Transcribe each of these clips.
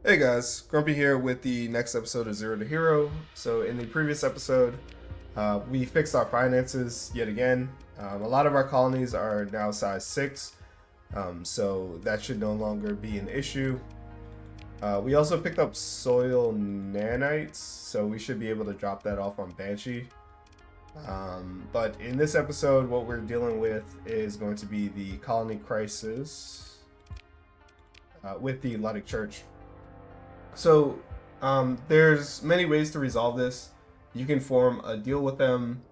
Hey guys, Grumpy here with the next episode of Zero to Hero. So, in the previous episode, we fixed our finances yet again. A lot of our colonies are now size 6, so that should no longer be an issue. We also picked up soil nanites, so we should be able to drop that off on Banshee. But in this episode, what we're dealing with is going to be the colony crisis with the Luddic Church. So, there's many ways to resolve this. You can form a deal with them,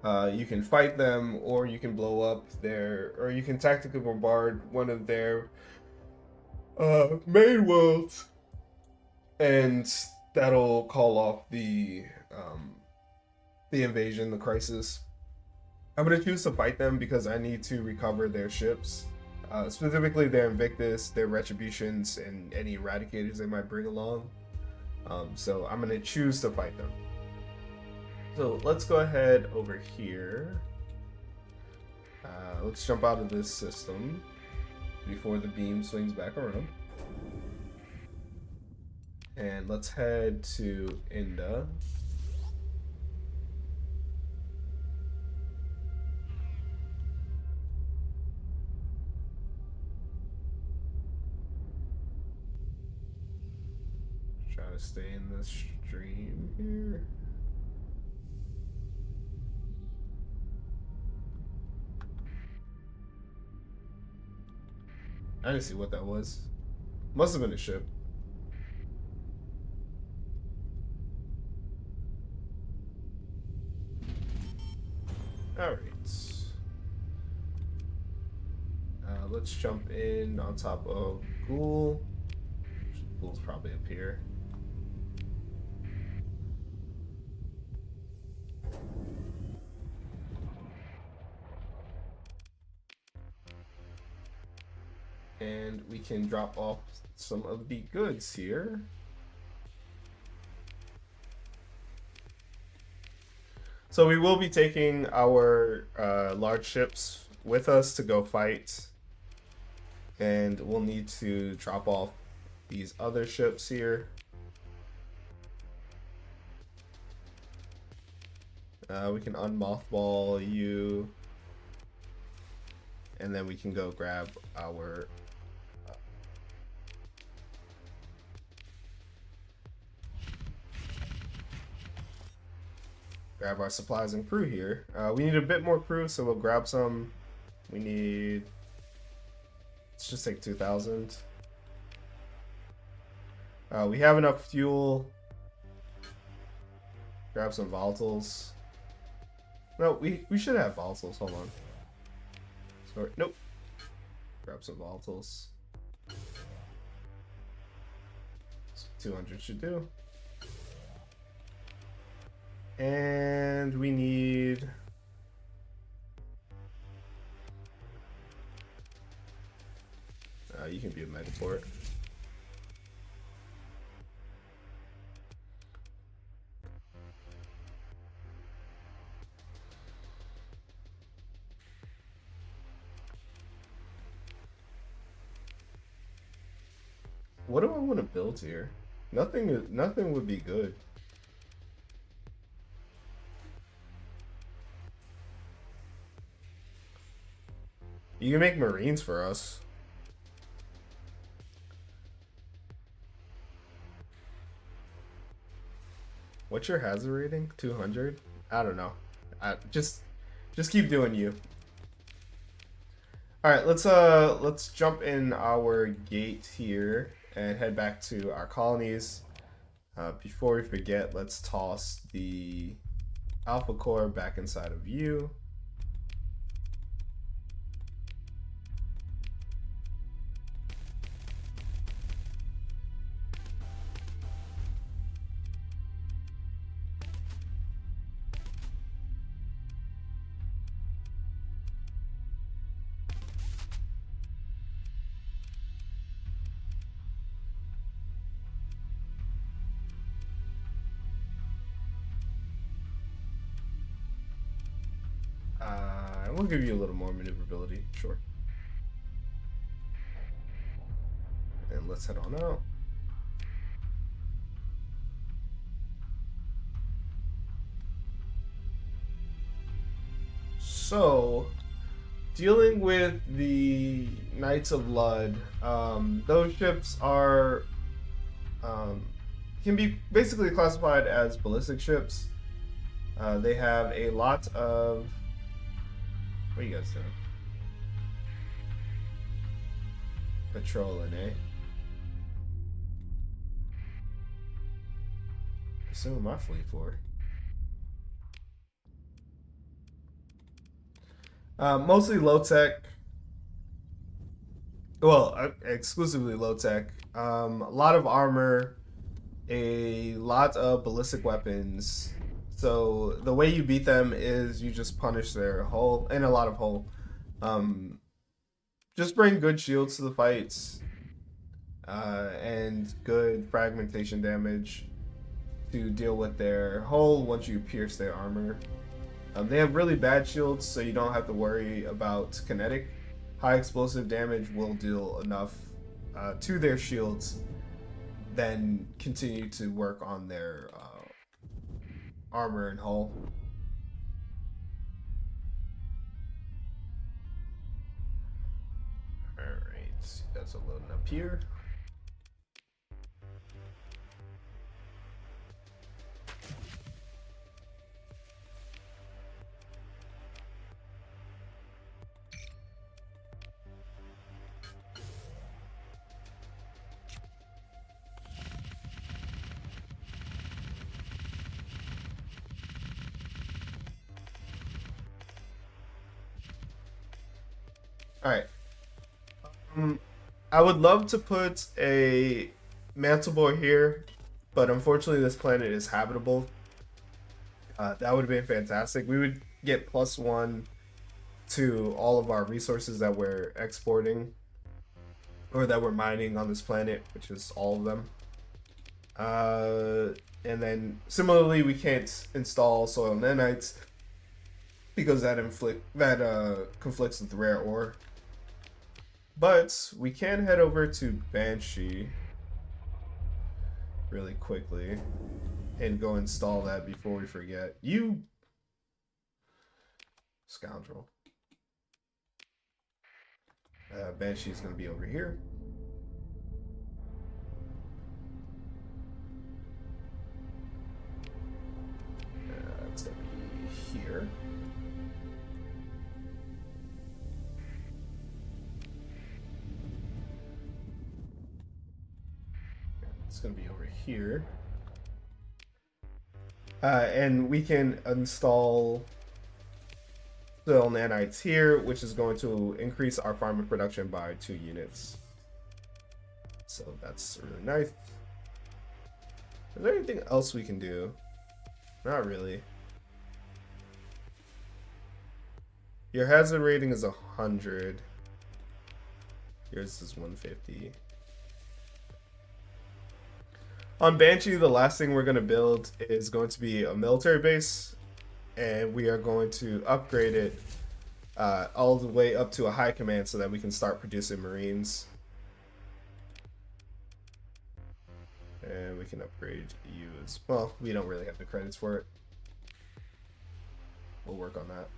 you can fight them, or you can blow up or you can tactically bombard one of their main worlds, and that'll call off the invasion, the crisis. I'm gonna choose to fight them because I need to recover their ships, specifically their Invictus, their Retributions, and any Eradicators they might bring along. So I'm gonna choose to fight them. So let's go ahead over here. Let's jump out of this system before the beam swings back around. And let's head to Inda. Try to stay in the stream here. I didn't see what that was. Must have been a ship. Alright. Let's jump in on top of Ghoul. Ghoul's probably up here. And we can drop off some of the goods here. So we will be taking our large ships with us to go fight. And we'll need to drop off these other ships here. We can unmothball you. And then we can go grab our supplies and crew here. We need a bit more crew, so we'll grab some. We need, let's just take 2,000. We have enough fuel. Grab some volatiles. No, we should have volatiles. Hold on. Sorry, nope. Grab some volatiles. 200 should do. And we need you can be a Megaport. What do I want to build here? Nothing would be good. You can make Marines for us. What's your hazard rating? 200? I don't know. Just keep doing you. All right, let's jump in our gate here and head back to our colonies. Before we forget, let's toss the Alpha Core back inside of you. We'll give you a little more maneuverability, sure. And let's head on out. So, dealing with the Knights of Lud, those ships are um, can be basically classified as ballistic ships. They have a lot of. What are you guys doing? Patrolling, eh? Assume my fleet for. Mostly low tech. Well, exclusively low tech. A lot of armor, a lot of ballistic weapons. So the way you beat them is you just punish their hull and a lot of hull. Um, just bring good shields to the fights and good fragmentation damage to deal with their hull once you pierce their armor. They have really bad shields, so you don't have to worry about kinetic. High explosive damage will deal enough to their shields, then continue to work on their armor and hull. Alright, that's a loading up here. Alright. I would love to put a mantle board here, but unfortunately this planet is habitable. That would have been fantastic. We would get +1 to all of our resources that we're exporting or that we're mining on this planet, which is all of them. And then similarly, we can't install soil nanites because that conflicts with rare ore. But we can head over to Banshee really quickly and go install that before we forget. You scoundrel. Banshee is going to be over here. It's going to be here. It's going to be over here. And we can install soil nanites here, which is going to increase our farming production by 2 units. So that's really nice. Is there anything else we can do? Not really. Your hazard rating is 100. Yours is 150. On Banshee, the last thing we're going to build is going to be a military base, and we are going to upgrade it all the way up to a high command so that we can start producing Marines. And we can upgrade you as well. We don't really have the credits for it. We'll work on that.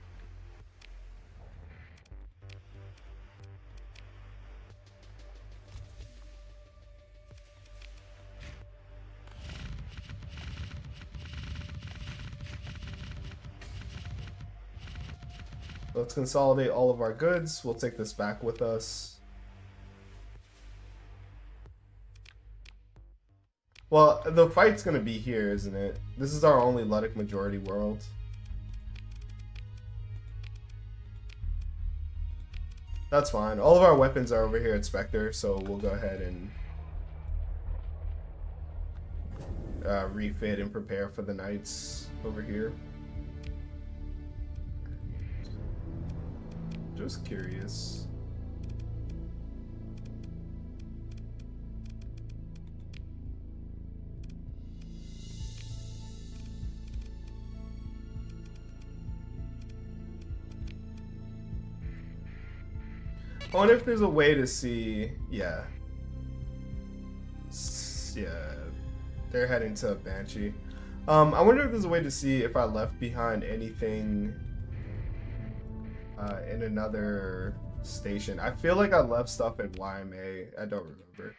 Let's consolidate all of our goods. We'll take this back with us. Well, the fight's going to be here, isn't it? This is our only Ludic majority world. That's fine. All of our weapons are over here at Spectre, so we'll go ahead and refit and prepare for the Knights over here. Just curious. I wonder if there's a way to see. Yeah. Yeah. They're heading to Banshee. I wonder if there's a way to see if I left behind anything in another station. I feel like I left stuff in YMA. I don't remember.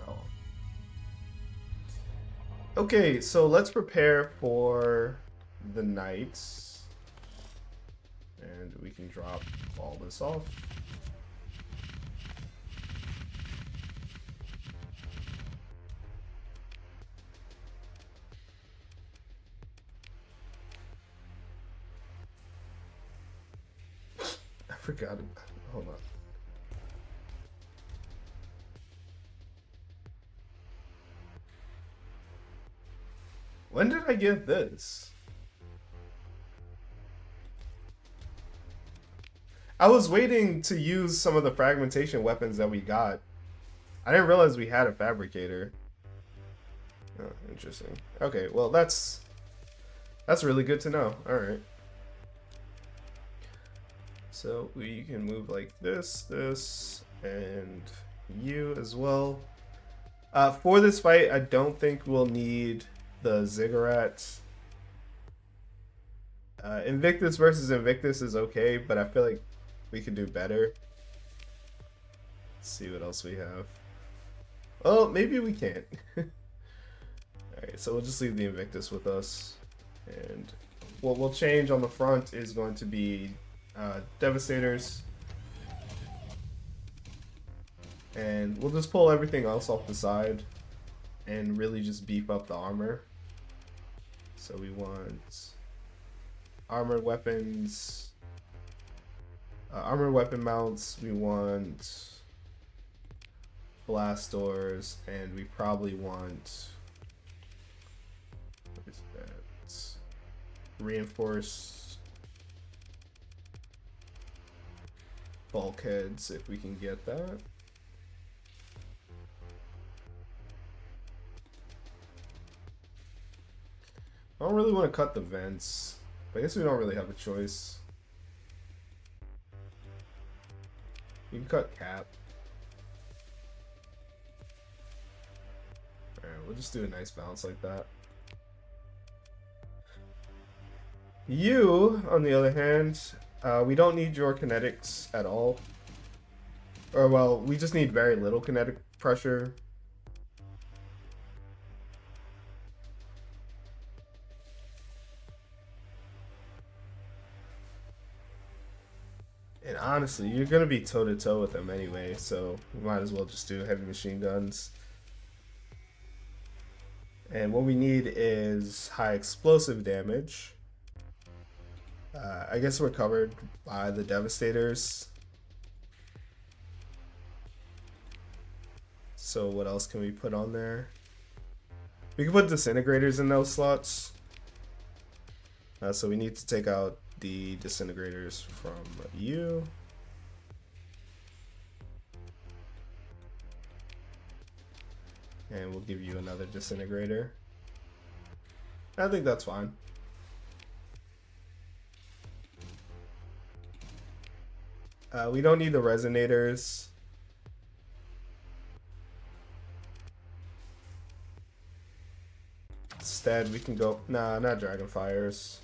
Oh. Okay, so let's prepare for the nights. And we can drop all this off. I forgot. Hold on. When did I get this? I was waiting to use some of the fragmentation weapons that we got. I didn't realize we had a fabricator. Oh, interesting. Okay, well that's really good to know. All right. So we can move like this, and you as well. For this fight, I don't think we'll need the Ziggurat. Invictus versus Invictus is okay, but I feel like we could do better. Let's see what else we have. Oh, maybe we can't. Alright, so we'll just leave the Invictus with us. And what we'll change on the front is going to be Devastators. And we'll just pull everything else off the side and really just beef up the armor. So we want armored weapons, armored weapon mounts, we want blast doors, and we probably want, what is that? Reinforced bulkheads if we can get that. I don't really want to cut the vents, but I guess we don't really have a choice. You can cut cap. Alright, we'll just do a nice bounce like that. You, on the other hand, we don't need your kinetics at all. Or, well, we just need very little kinetic pressure. And honestly, you're going to be toe-to-toe with them anyway, so we might as well just do heavy machine guns. And what we need is high explosive damage. I guess we're covered by the Devastators. So what else can we put on there? We can put Disintegrators in those slots. So we need to take out the Disintegrators from you. And we'll give you another Disintegrator. I think that's fine. We don't need the Resonators. Instead, we can go... Nah, not Dragonfires.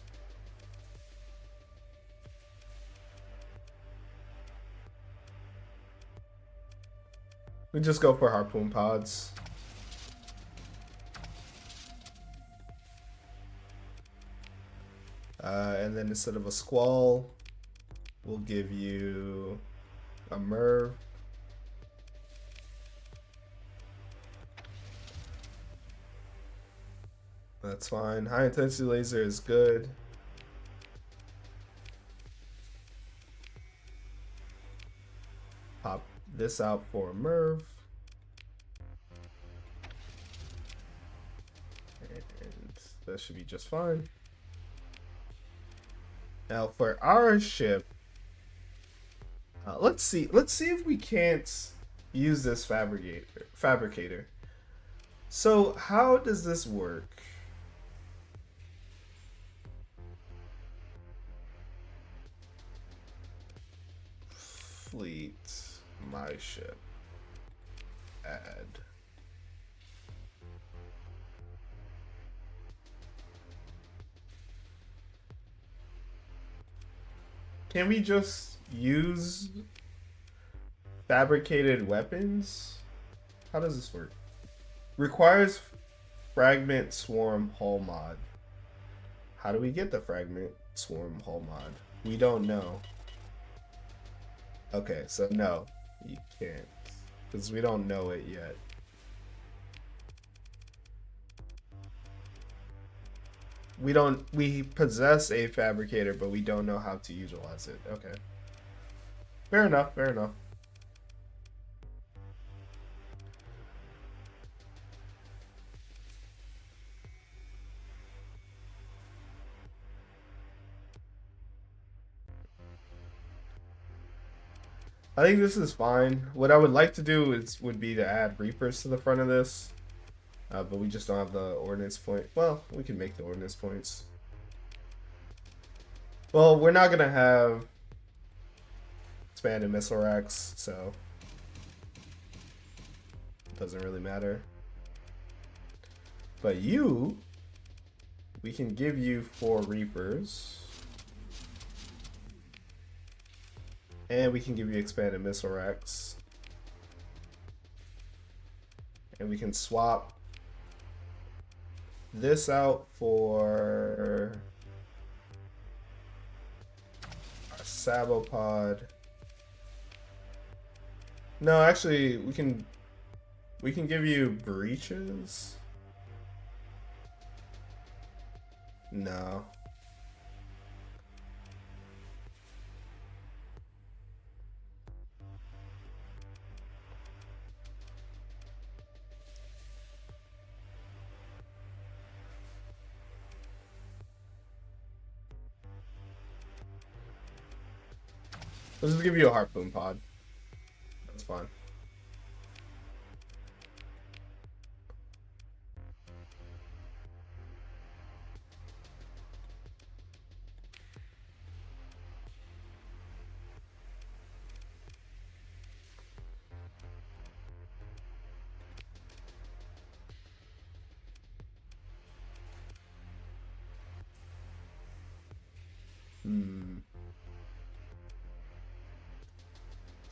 We just go for Harpoon Pods. And then instead of a Squall, we'll give you a Merv. That's fine. High intensity laser is good. Pop this out for a Merv. And that should be just fine. Now for our ship, let's see if we can't use this fabricator. So how does this work? Fleet, my ship, add. Can we just use fabricated weapons? How does this work? Requires fragment swarm hull mod. How do we get the fragment swarm hull mod? We don't know. Okay, so no, you can't. Because we don't know it yet. We possess a fabricator, but we don't know how to utilize it. Okay. Fair enough, fair enough. I think this is fine. What I would like to do would be to add Reapers to the front of this. But we just don't have the ordnance point. Well, we can make the ordnance points. Well, we're not going to have expanded missile racks, so it doesn't really matter. But we can give you 4 Reapers. And we can give you expanded missile racks. And we can swap this out for our Sabopod. No, actually, we can give you breaches. No. Let's just give you a harpoon pod. That's fine. Hmm.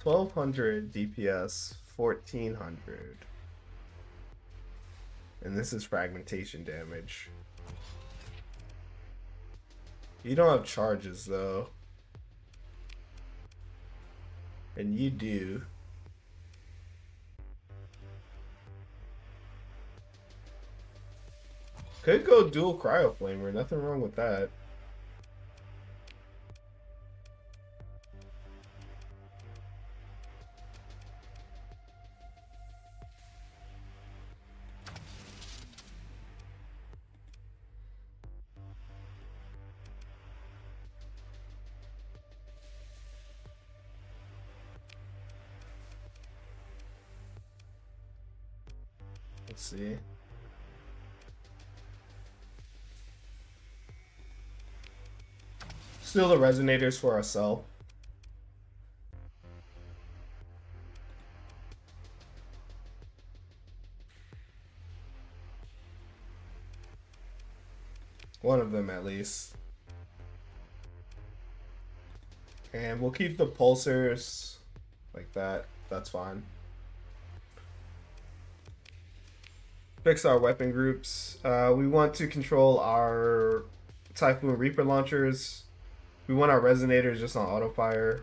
1200 DPS, 1400. And this is fragmentation damage. You don't have charges though. And you do. Could go dual cryo flamer, nothing wrong with that. Let's see. Still the resonators for ourselves. One of them at least. And we'll keep the pulsars like that. That's fine. Fix our weapon groups. We want to control our Typhoon Reaper launchers. We want our resonators just on auto fire.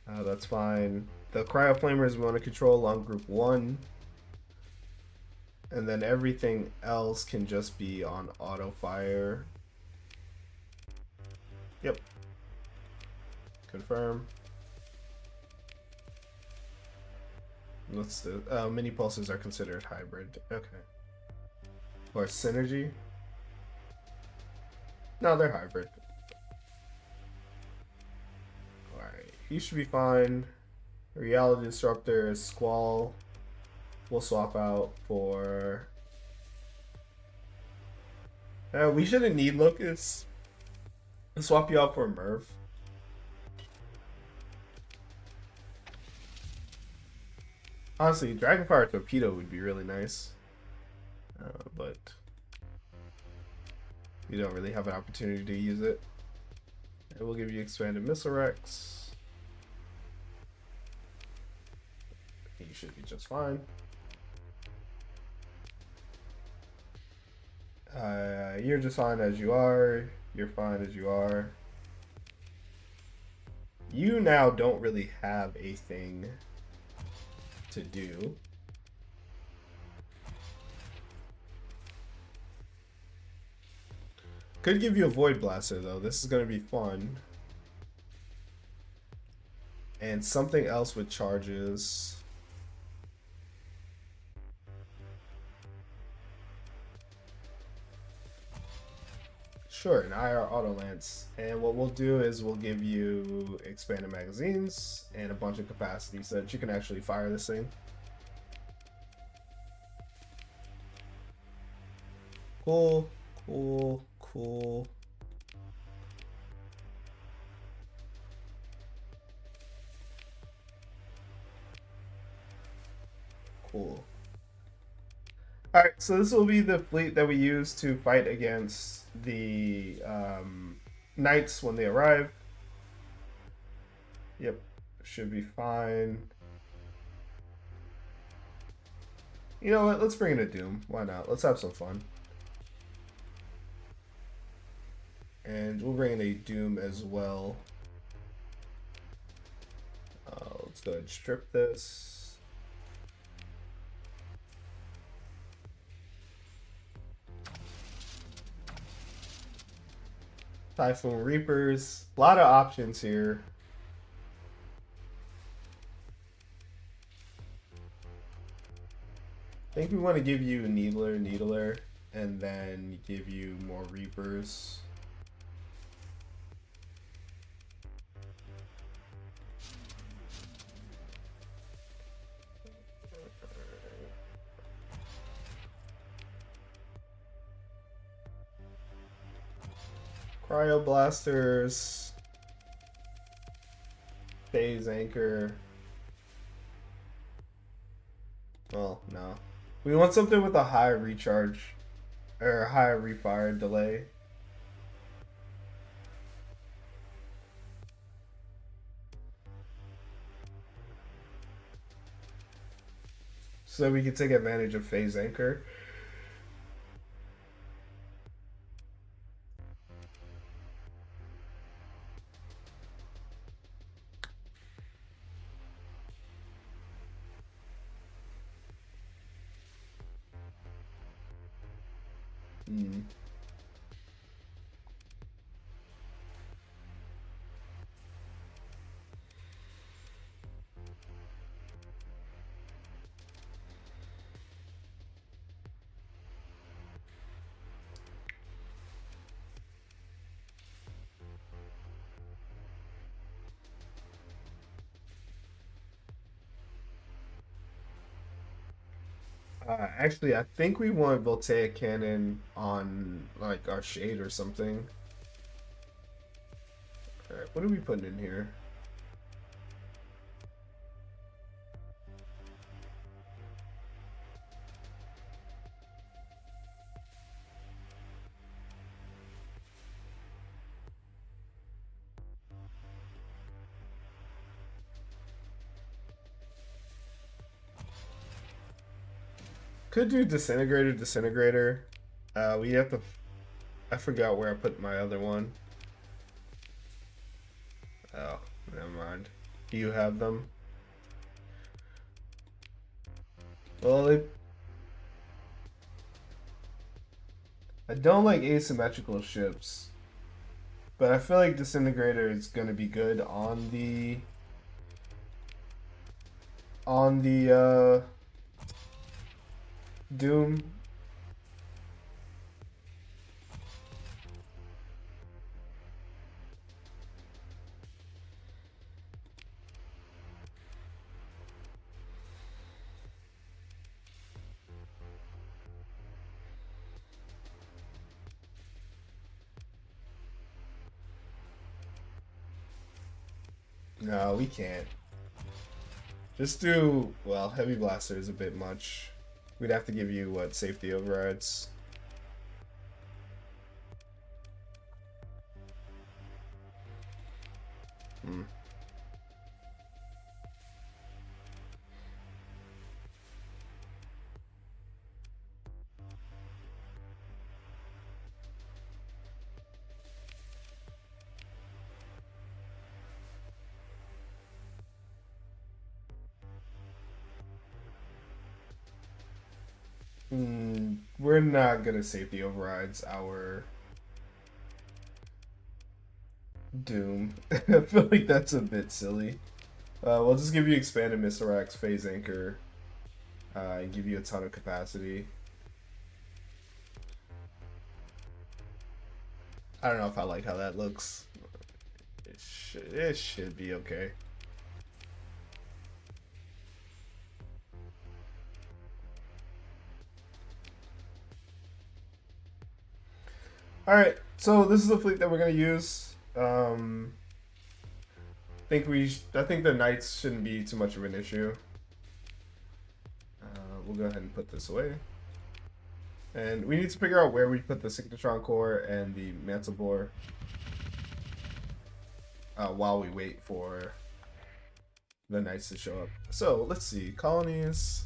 That's fine. The cryo flamers we want to control on group 1. And then everything else can just be on auto fire. Yep. Confirm. What's the mini pulses are considered hybrid. Okay. Or synergy? No, they're hybrid. Alright, he should be fine. Reality Disruptor, Squall. We'll swap out for... we shouldn't need Locust. We'll swap you out for Merv. Honestly, Dragonfire Torpedo would be really nice. But we don't really have an opportunity to use it. And we'll give you expanded missile Rex. You should be just fine. You're just fine as you are. You're fine as you are. You now don't really have a thing to do. Could give you a Void Blaster though. This is going to be fun. And something else with charges. Sure, an IR Auto Lance. And what we'll do is we'll give you expanded magazines and a bunch of capacity so that you can actually fire this thing. Cool, cool, cool. Cool. Alright, so this will be the fleet that we use to fight against the knights when they arrive. Yep, should be fine. You know what, let's bring in a Doom. Why not? Let's have some fun. And we'll bring in a Doom as well. Let's go ahead and strip this. Typhoon Reapers. A lot of options here. I think we want to give you Needler, and then give you more Reapers. Cryo Blasters. Phase Anchor. Well, no. We want something with a high recharge or high refire delay. So we can take advantage of Phase Anchor. Actually, I think we want Voltaic Cannon on like our Shade or something. Alright, what are we putting in here? Could do Disintegrator. We have to. I forgot where I put my other one. Oh, never mind. Do you have them? Well, I don't like asymmetrical ships, but I feel like Disintegrator is gonna be good on the Doom. No, we can't. Just do, well, Heavy Blaster is a bit much. We'd have to give you, what, safety overrides? Mm. We're not gonna safety overrides our Doom. I feel like that's a bit silly. We'll just give you expanded Miserax, phase anchor, and give you a ton of capacity. I don't know if I like how that looks. It should be okay. Alright, so this is the fleet that we're gonna use. I think the knights shouldn't be too much of an issue. We'll go ahead and put this away. And we need to figure out where we put the Synchrotron core and the Mantle Bore while we wait for the knights to show up. So let's see, colonies.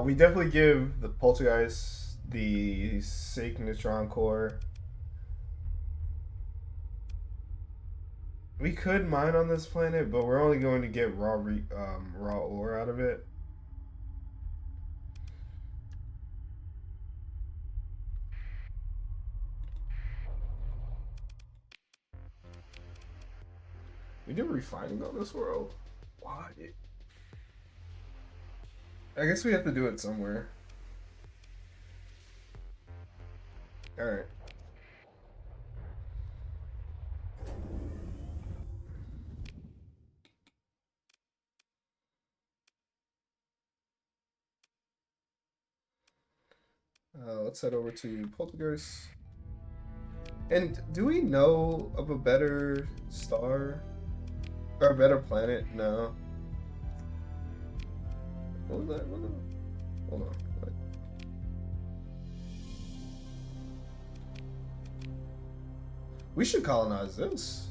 We definitely give the Poltergeist the Synchrotron core. We could mine on this planet, but we're only going to get raw ore out of it. We do refining on this world. Why? I guess we have to do it somewhere. All right. Let's head over to Poltergeist. And do we know of a better star? Or a better planet? No. What was that? Hold on. What? We should colonize this.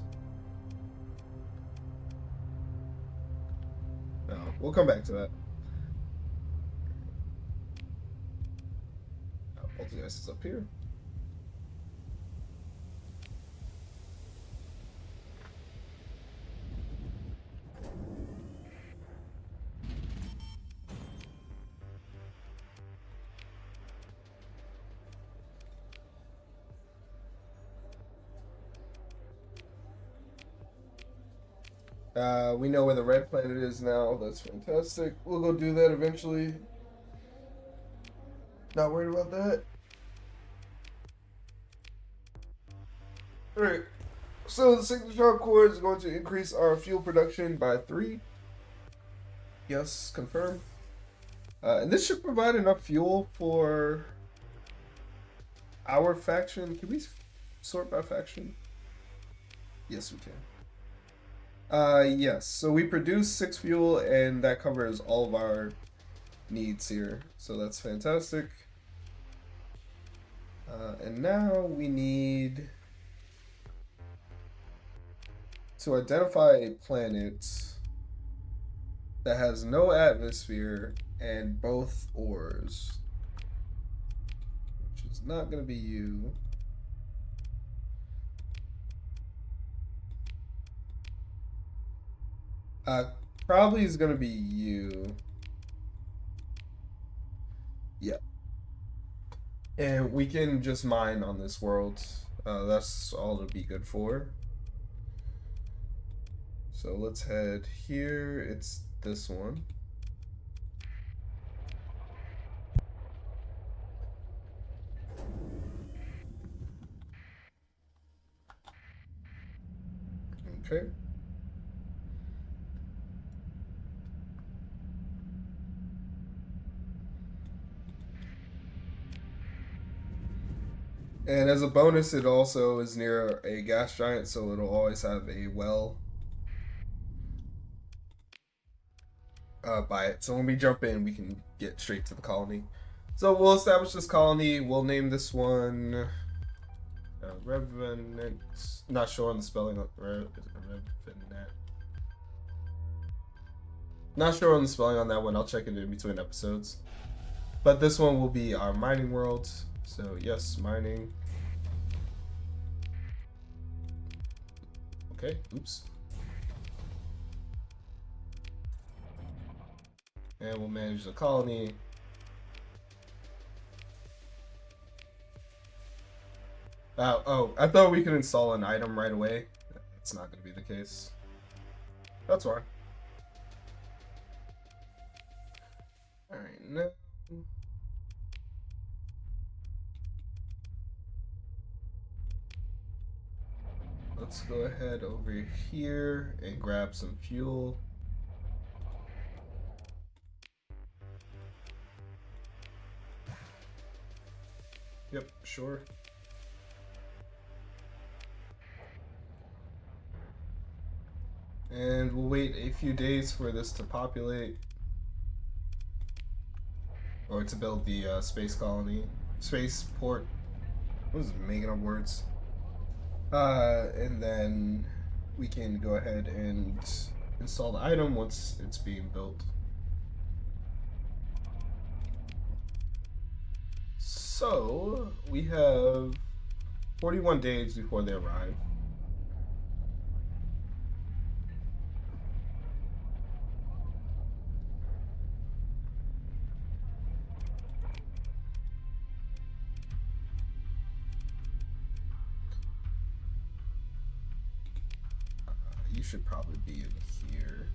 No, we'll come back to that. Poltergeist is up here. We know where the red planet is now. That's fantastic. We'll go do that eventually. Not worried about that. Alright. So the Synchrotron core is going to increase our fuel production by 3. Yes, confirm. And this should provide enough fuel for our faction. Can we sort by faction? Yes, we can. Yes. So we produce 6 fuel, and that covers all of our needs here. So that's fantastic. And now we need to identify a planet that has no atmosphere and both ores, which is not going to be you. Probably is going to be you. Yeah. And we can just mine on this world. That's all it'll be good for. So let's head here. It's this one. Okay. And as a bonus, it also is near a gas giant, so it'll always have a well by it. So when we jump in, we can get straight to the colony. So we'll establish this colony. We'll name this one Revenant. Not sure on the spelling of Revenant. Not sure on the spelling on that one. I'll check it in between episodes. But this one will be our mining world. So yes, mining. Okay, oops. And we'll manage the colony. Oh, I thought we could install an item right away. That's not going to be the case. That's fine. Alright, now... Let's go ahead over here and grab some fuel. Yep, sure. And we'll wait a few days for this to populate. Or to build the space colony. Space port. I was making up words. And then we can go ahead and install the item once it's being built. So we have 41 days before they arrive. You should probably be in here.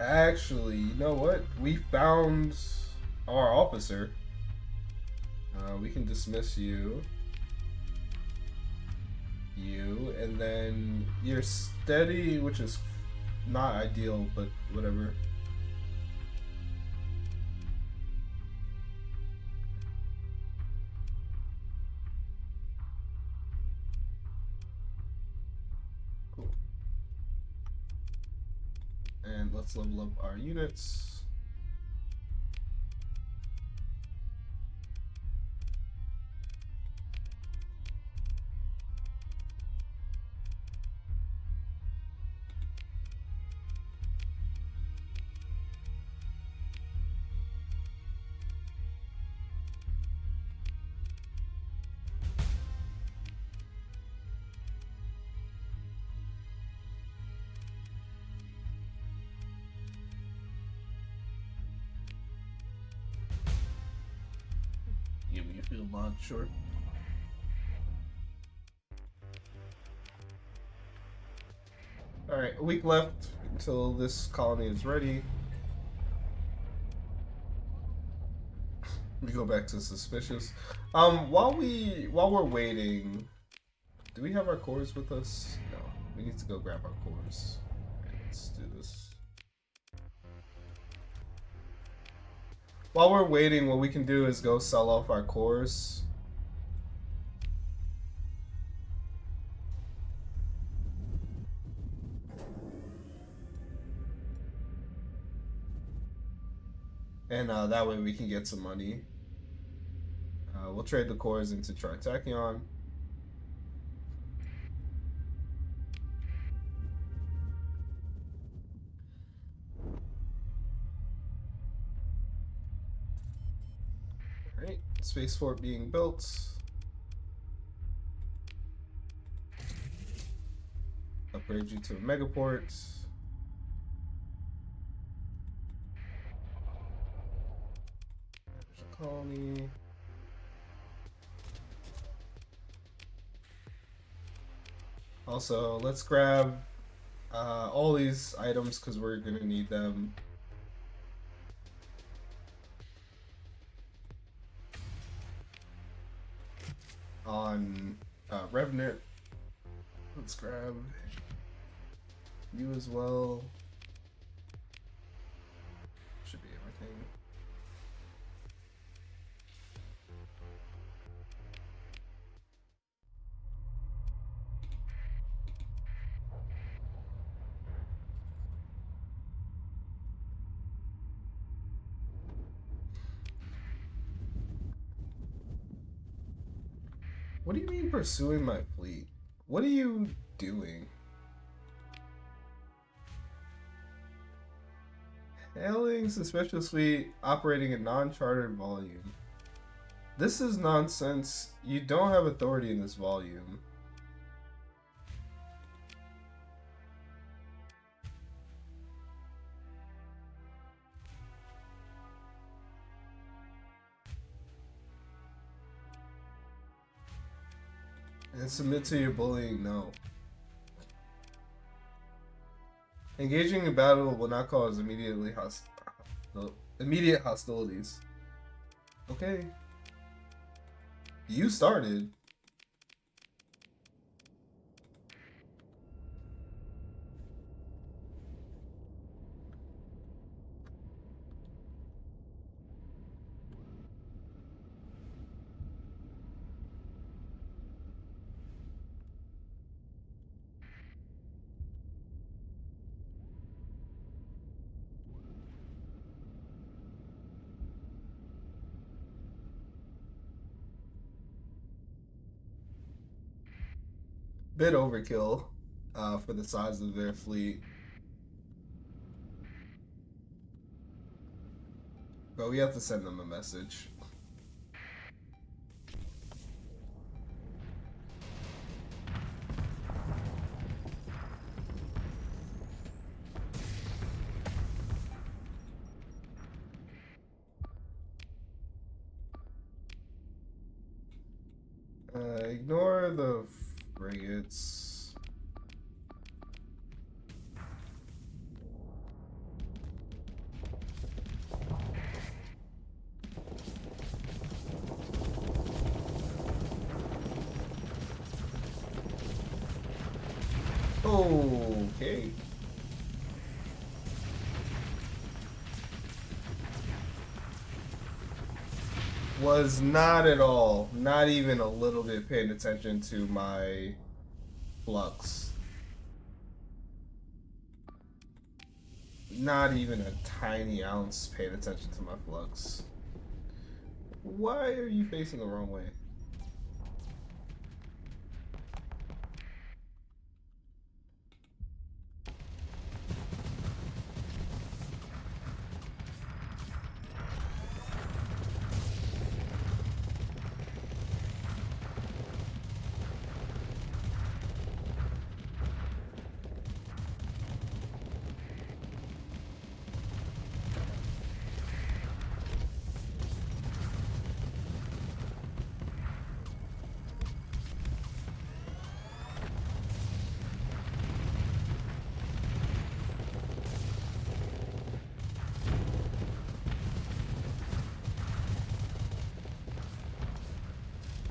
Actually, you know what? We found our officer. We can dismiss you. And then you're steady, which is not ideal, but whatever. Cool. And let's level up our units. Give me a field mod, sure. Alright, a week left until this colony is ready. We go back to suspicious. While we're waiting, do we have our cores with us? No, we need to go grab our cores. Right, let's do this. While we're waiting, what we can do is go sell off our cores. And that way we can get some money. We'll trade the cores into Tritachyon. Alright, spaceport being built. Upgrade you to a megaport. There's a colony. Also, let's grab all these items because we're gonna need them. On Revenant. Let's grab you as well. Should be everything. What do you mean pursuing my fleet? What are you doing? Hailing suspicious fleet operating in non-chartered volume. This is nonsense. You don't have authority in this volume. And submit to your bullying, no. Engaging in battle will not cause immediate hostilities. Okay. You started. Bit overkill for the size of their fleet. But we have to send them a message. Ignore the frigates. Okay. Was not at all, not even a little bit paying attention to my flux. Not even a tiny ounce paying attention to my flux. Why are you facing the wrong way?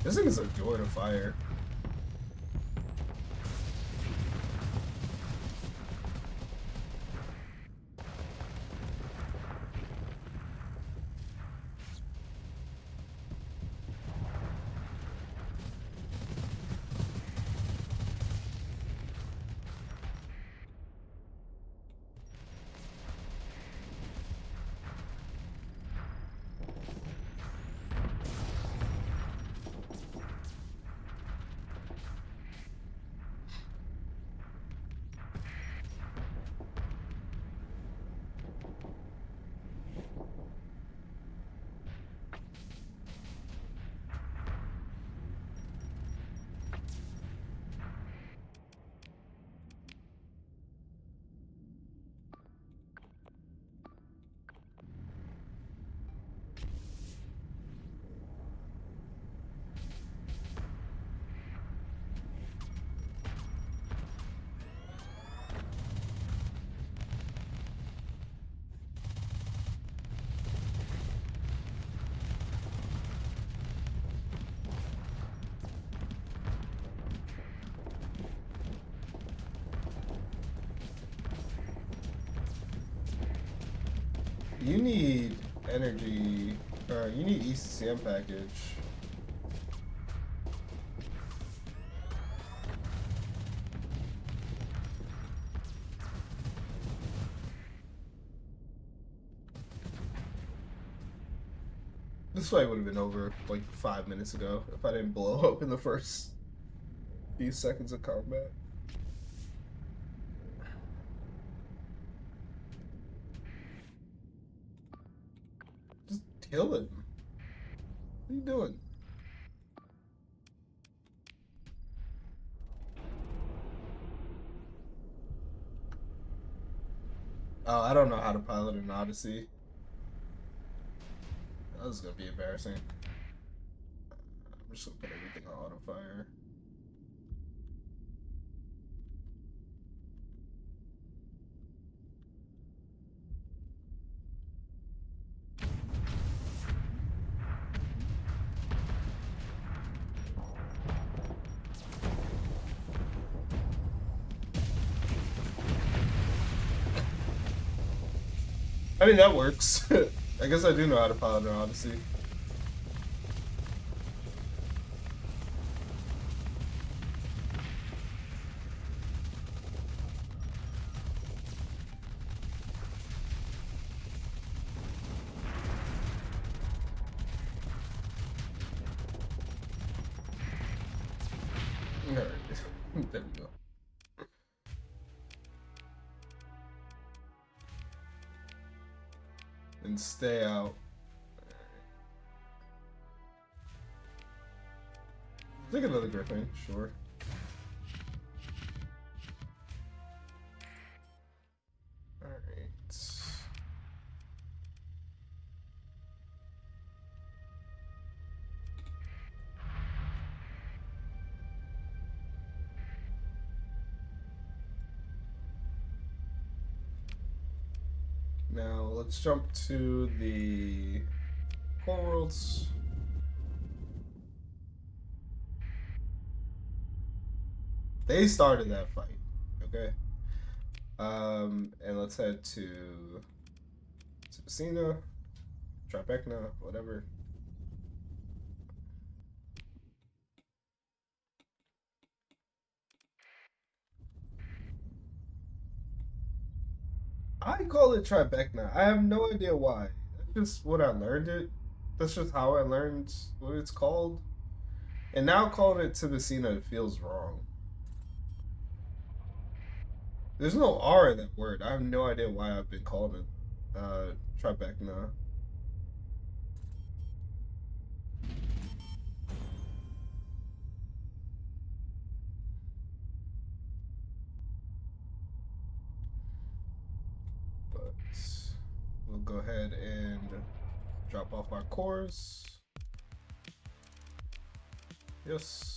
This thing is a joy to fire. You need energy, or you need ECCM package. This fight would have been over like 5 minutes ago if I didn't blow up in the first few seconds of combat. Just kill him. What are you doing? Oh, I don't know how to pilot an Odyssey. This is gonna be embarrassing. I'm just gonna put everything on auto fire. I mean, that works. I guess I do know how to pilot an Odyssey. Alright, there we go. And stay out. Take another griffin, sure. Alright. Now let's jump to the core worlds. They started that fight, okay? And let's head to Messina, Tribeca, whatever. I call it Tribeca. I have no idea why. That's just what I learned it. That's just how I learned what it's called. And now calling it Messina feels wrong. There's no R in that word. I have no idea why I've been calling it Tribeca. But we'll go ahead and drop off our cores. Yes.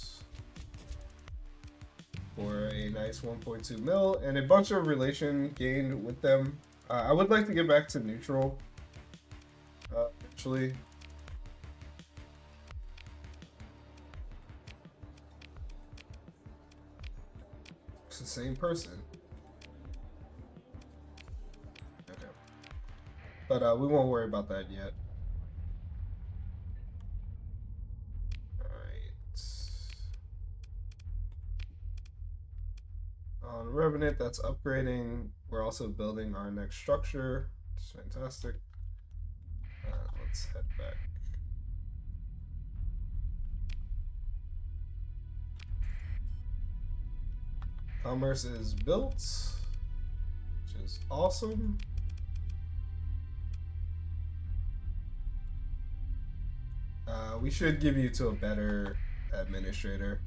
For a nice 1.2 mil and a bunch of relation gained with them. I would like to get back to neutral eventually. It's the same person. Okay. But we won't worry about that yet. On Revenant, that's upgrading. We're also building our next structure, which is fantastic. Let's head back. Commerce is built, which is awesome. We should give you to a better administrator.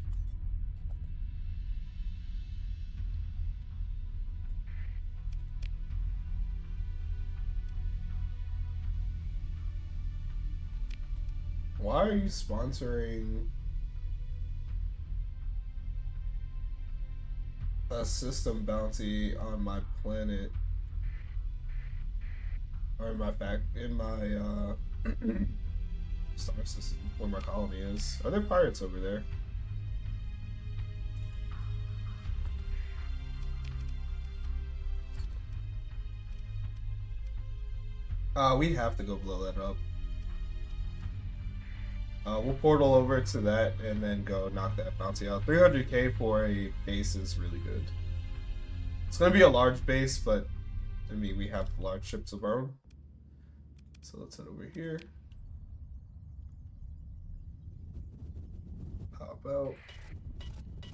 Why are you sponsoring a system bounty on my planet? Or in my star system where my colony is? Are there pirates over there? We have to go blow that up. We'll portal over to that and then go knock that bounty out. 300k for a base is really good. It's going to be a large base, but I mean, we have large ships of our own. So let's head over here. Cop out.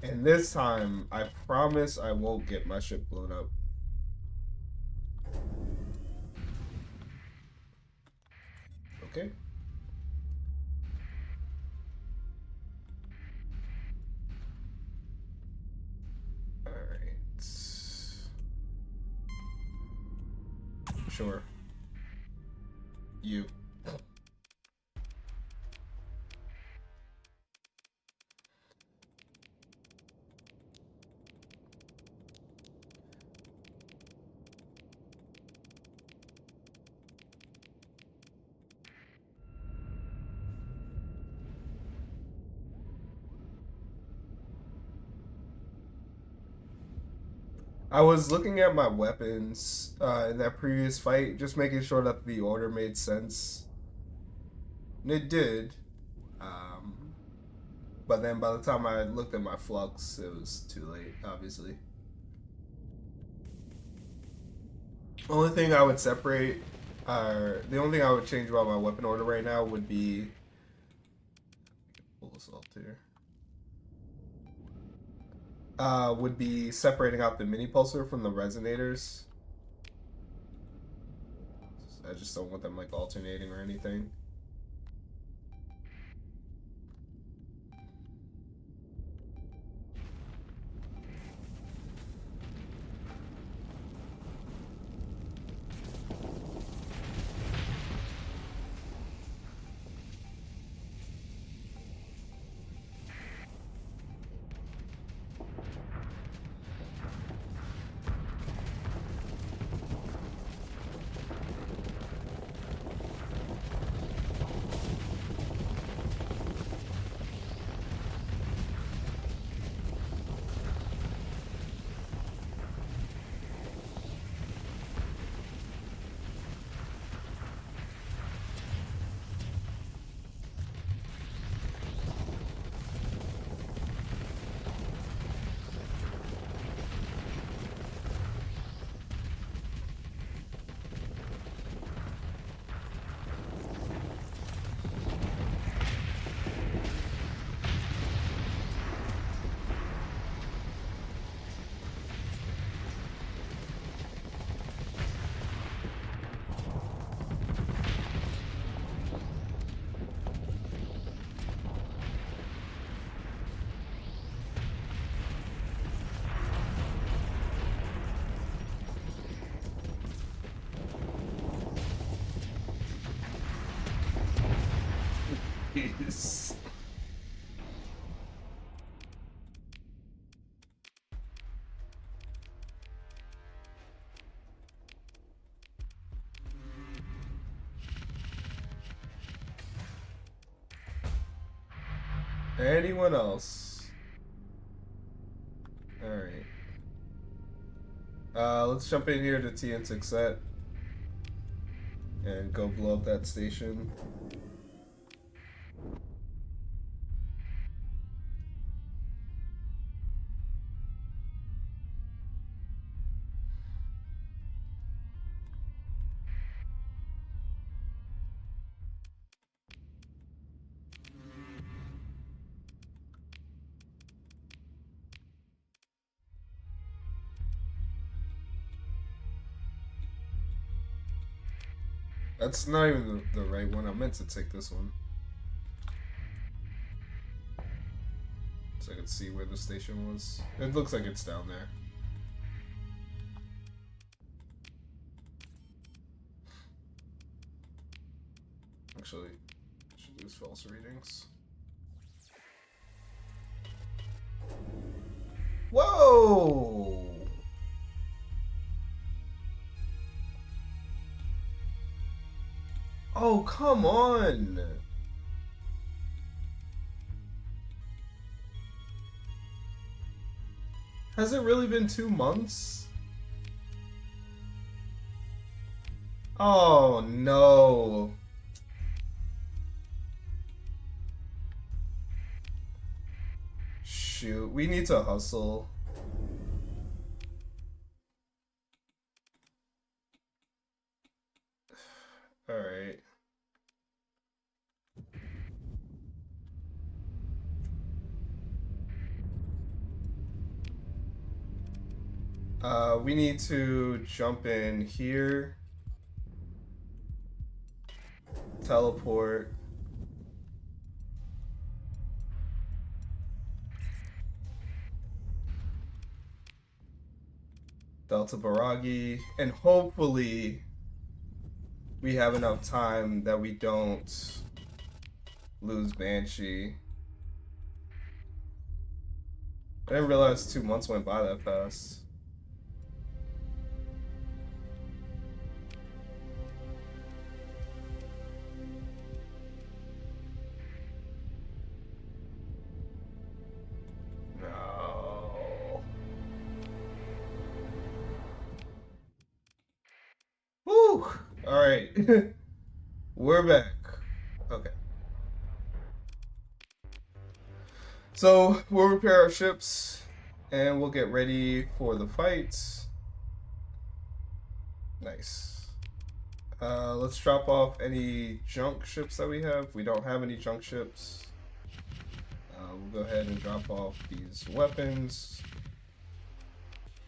And this time, I promise I won't get my ship blown up. Okay. Alright. Sure. You. I was looking at my weapons in that previous fight, just making sure that the order made sense. And it did. Um, but then by the time I looked at my flux, it was too late, obviously. Only thing I would separate, the only thing I would change about my weapon order right now would be. Pull this off here. Would be separating out the mini pulsar from the resonators. I just don't want them like alternating or anything. Jeez. Anyone else? Alright. Let's jump in here to TN6 set and go blow up that station. That's not even the right one. I meant to take this one. So I could see where the station was. It looks like it's down there. Actually, I should use false readings. Whoa! Oh, come on! Has it really been 2 months? Oh, no. Shoot, we need to hustle. Alright. We need to jump in here. Teleport. Delta Baragi. And hopefully we have enough time that we don't lose Banshee. I didn't realize 2 months went by that fast. No. Woo! Alright. We're back. Okay. So we'll repair our ships and we'll get ready for the fights. Nice. Let's drop off any junk ships that we have. We don't have any junk ships. We'll go ahead and drop off these weapons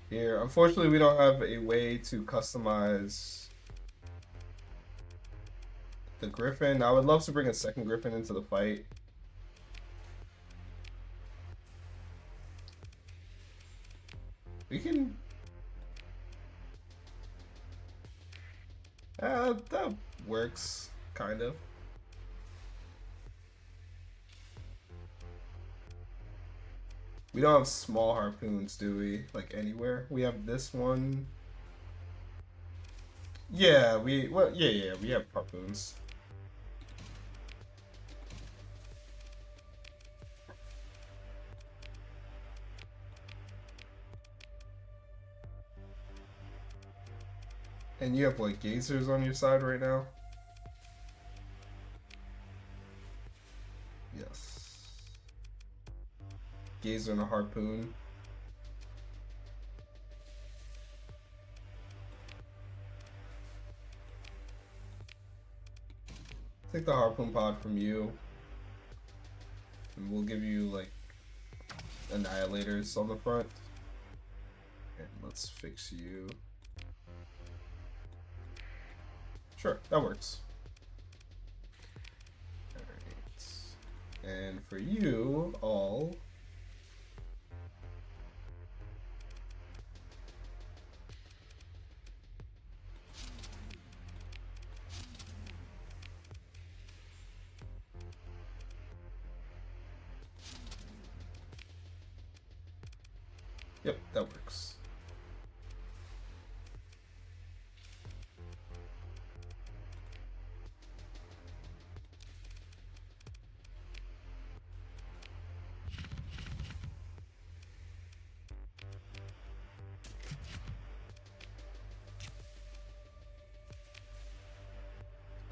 here. Unfortunately, we don't have a way to customize the Griffin. I would love to bring a second Griffin into the fight. We can... that works, kind of. We don't have small harpoons, do we? Like, anywhere? We have this one. Yeah, we have harpoons. And you have, like, gazers on your side right now? Yes. Gazer and a harpoon. Take the harpoon pod from you. And we'll give you, like, annihilators on the front. And let's fix you. Sure, that works. Alright. And for you, all... Yep, that works.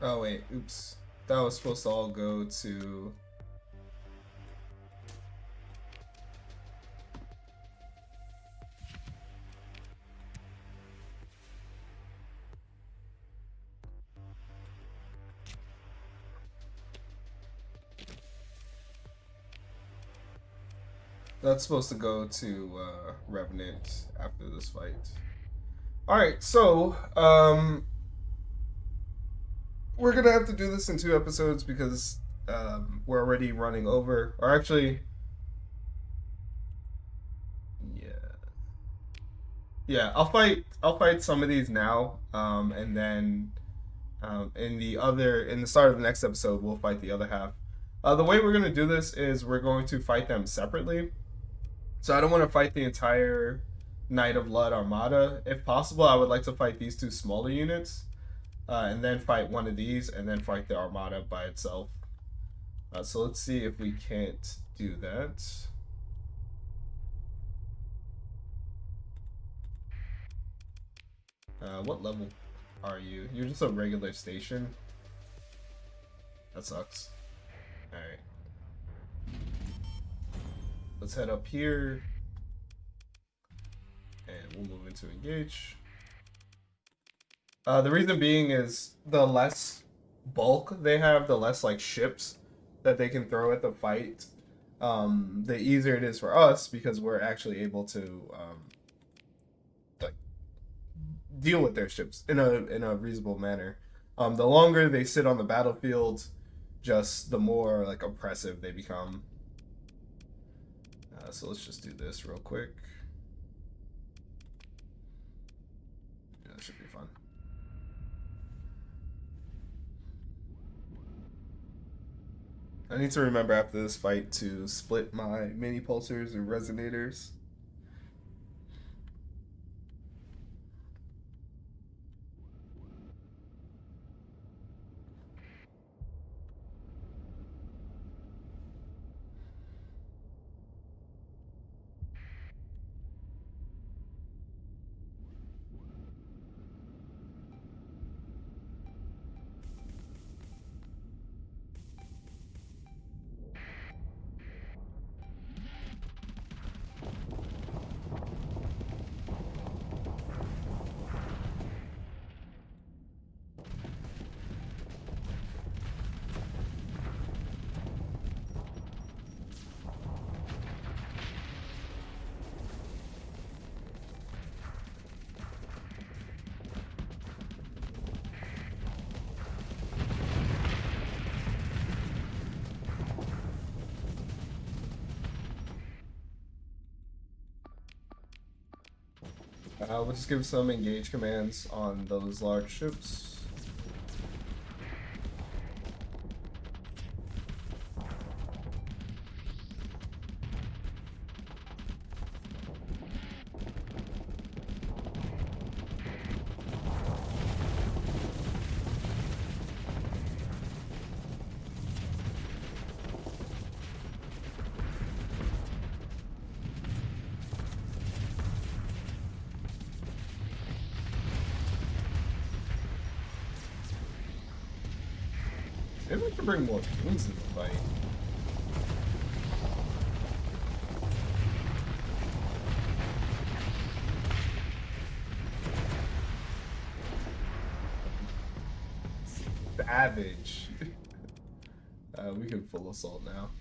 Oh wait, oops. That was supposed to all go to... That's supposed to go to Revenant after this fight. Alright, so we're gonna have to do this in 2 episodes because we're already running over. Or actually, yeah, I'll fight some of these now, and then in the start of the next episode we'll fight the other half. The way we're gonna do this is we're going to fight them separately. So I don't want to fight the entire Knight of Blood Armada. If possible, I would like to fight these 2 smaller units, and then fight one of these, and then fight the Armada by itself. So let's see if we can't do that. What level are you? You're just a regular station. That sucks. Alright. Let's head up here. And we'll move into engage. The reason being is the less bulk they have, the less like ships that they can throw at the fight, the easier it is for us because we're actually able to deal with their ships in a reasonable manner. The longer they sit on the battlefield, just the more like oppressive they become. So let's just do this real quick. Yeah, that should be fun. I need to remember after this fight to split my mini pulsars and resonators. We'll just give some engage commands on those large ships. Maybe we can bring more things in the fight. Savage. We can full assault now.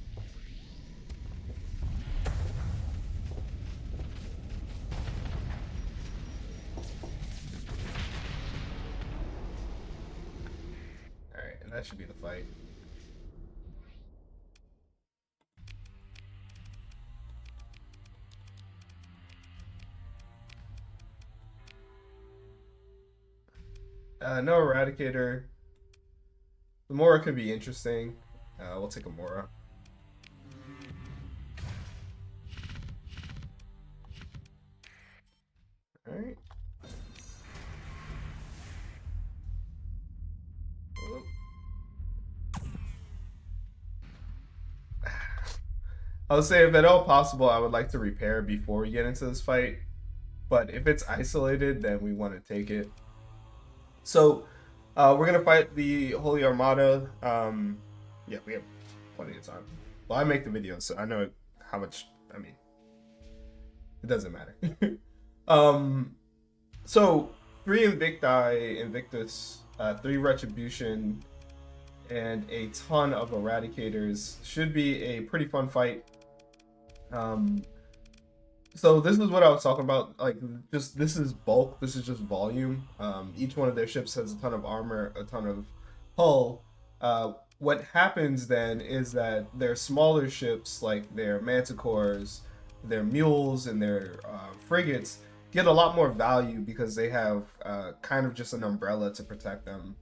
Alright, and that should be the fight. No Eradicator. The Mora could be interesting. We'll take a Mora. Alright. I would say if at all possible, I would like to repair before we get into this fight. But if it's isolated, then we want to take it. So we're going to fight the Holy Armada. Yeah, we have plenty of time. Well, I make the video, so I know how much, I mean, it doesn't matter. So 3 Invictus, 3 Retribution, and a ton of Eradicators should be a pretty fun fight. So this is what I was talking about, like, just this is bulk, this is just volume. Each one of their ships has a ton of armor, a ton of hull. What happens then is that their smaller ships, like their manticores, their mules, and their frigates, get a lot more value because they have kind of just an umbrella to protect them.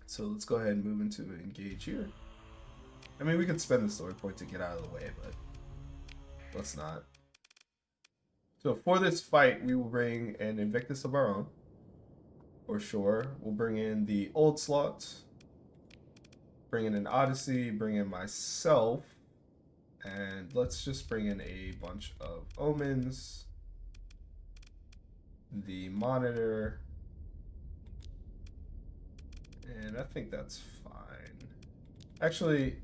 So let's go ahead and move into engage here. I mean, we could spend the story point to get out of the way, but let's not. So for this fight, we will bring an Invictus of our own. For sure. We'll bring in the Old Slot. Bring in an Odyssey. Bring in myself. And let's just bring in a bunch of Omens. The Monitor. And I think that's fine. Actually,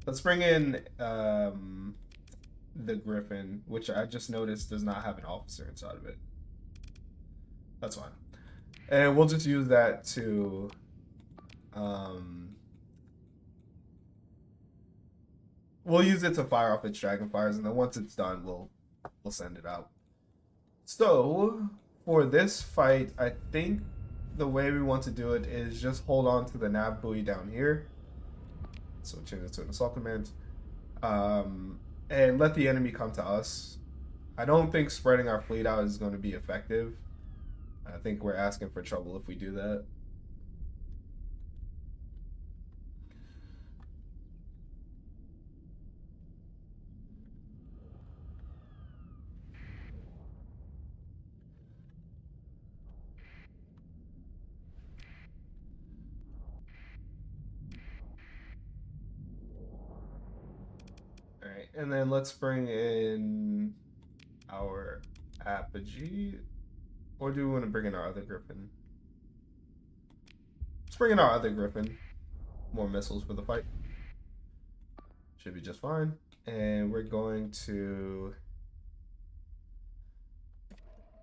let's bring in the Griffin, which I just noticed does not have an officer inside of it. That's fine. And we'll just use that to we'll use it to fire off its Dragonfires, and then once it's done, we'll send it out. So for this fight, I think the way we want to do it is just hold on to the nav buoy down here. So change it to an assault command. And let the enemy come to us. I don't think spreading our fleet out is going to be effective. I think we're asking for trouble if we do that. Alright, and then let's bring in our Apogee. Or do we want to bring in our other Griffin? Let's bring in our other Griffin. More missiles for the fight. Should be just fine. And we're going to...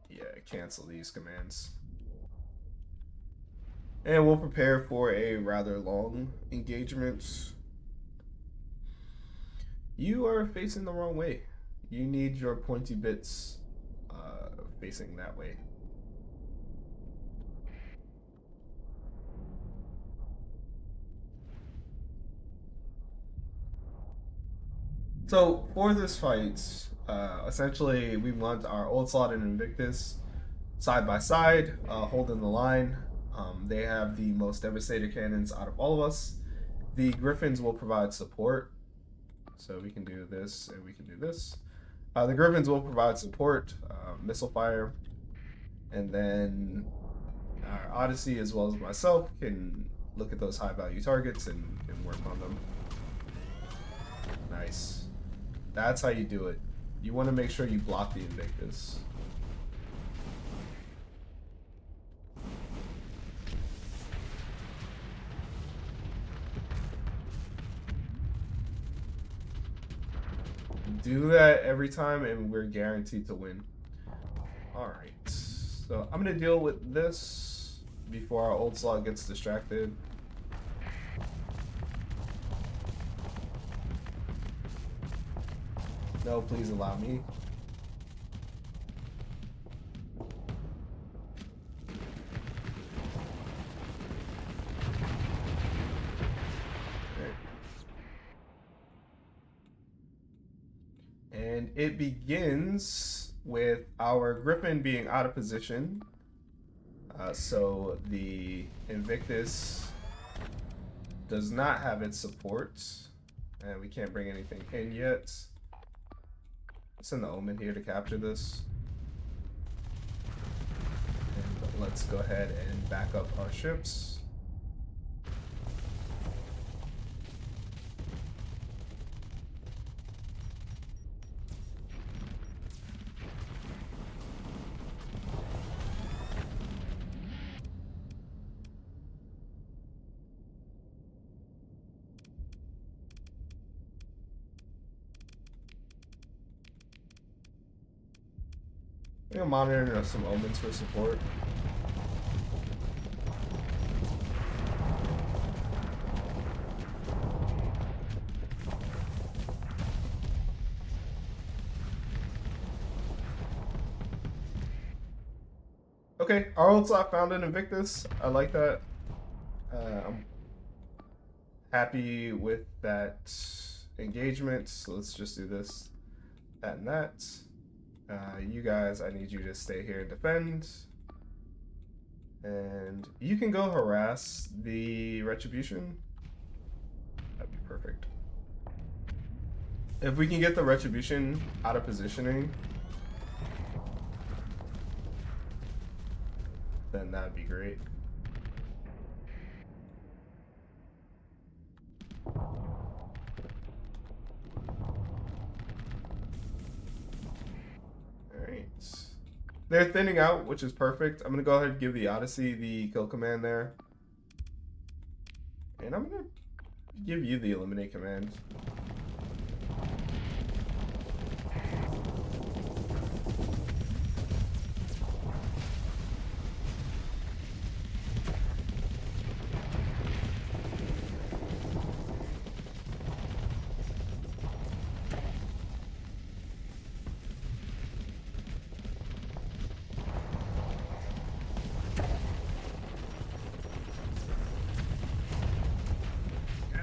yeah, cancel these commands. And we'll prepare for a rather long engagement. You are facing the wrong way. You need your pointy bits facing that way. So for this fight, essentially we want our Old Slot and Invictus side by side, holding the line. They have the most devastator cannons out of all of us. The Griffins will provide support. So we can do this and we can do this. The Griffins will provide support, missile fire, and then our Odyssey as well as myself can look at those high value targets and work on them. Nice. That's how you do it. You want to make sure you block the Invictus. Do that every time and we're guaranteed to win. Alright, so I'm going to deal with this before our Old Slot gets distracted. No, please allow me. And it begins with our Griffin being out of position. So the Invictus does not have its support. And we can't bring anything in yet. Send the Omen here to capture this. And let's go ahead and back up our ships. I'm monitoring some Omens for support. Okay, our Old Slot found an Invictus. I like that. I'm happy with that engagement. So let's just do this, that, and that. You guys, I need you to stay here and defend. And you can go harass the Retribution. That'd be perfect. If we can get the Retribution out of positioning, then that'd be great. They're thinning out, which is perfect. I'm going to go ahead and give the Odyssey the kill command there. And I'm going to give you the eliminate command.